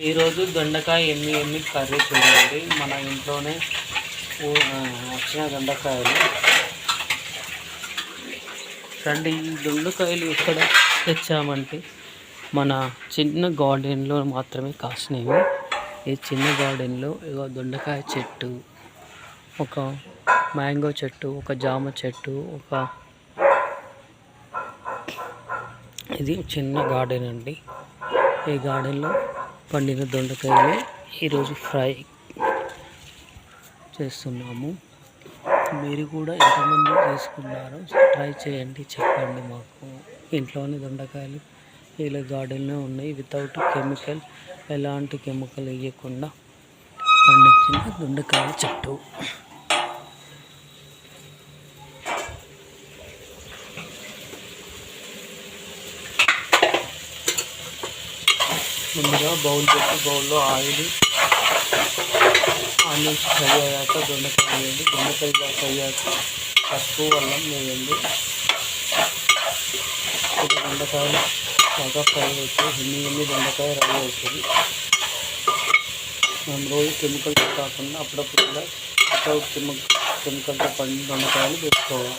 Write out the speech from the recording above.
ఈరోజు దొండకాయ ఎమ్మి కర్రీ చూడండి. మన ఇంట్లోనే వచ్చిన దొండకాయలు రండి. ఈ దొండకాయలు ఎక్కడ తెచ్చామంటే మన చిన్న గార్డెన్లో మాత్రమే కాసినవి. ఈ చిన్న గార్డెన్లో దొండకాయ చెట్టు, ఒక మ్యాంగో చెట్టు, ఒక జామ చెట్టు, ఇది చిన్న గార్డెన్ అండి. ఈ గార్డెన్లో పండిన దొండకాయలు ఈరోజు ఫ్రై చేస్తున్నాము. మీరు కూడా ఎంతమంది చేసుకున్నారో ట్రై చేయండి, చెప్పండి మాకు. ఇంట్లోని దొండకాయలు ఇలా గార్డెన్లో ఉన్నాయి. వితౌట్ కెమికల్, ఎలాంటి కెమికల్ వేయకుండా పండించిన దొండకాయ చెట్టు. ముందుగా బౌల్ పెట్టి బౌల్లో ఆనియన్స్ ఫ్రై అయ్యాక దొండకాయ వేయండి. దొండకాయ ఫ్రై అయ్యాక పసుపు, అల్లం వేయండి. దొండకాయలు బాగా ఫ్రై అవుతాయి. ఎన్ని దొండకాయ రెడీ అవుతుంది. మనం రోజు కెమికల్స్ కాకుండా అప్పుడప్పుడు కూడా వితౌట్ కెమికల్తో పండిన దొండకాయలు చేసుకోవాలి.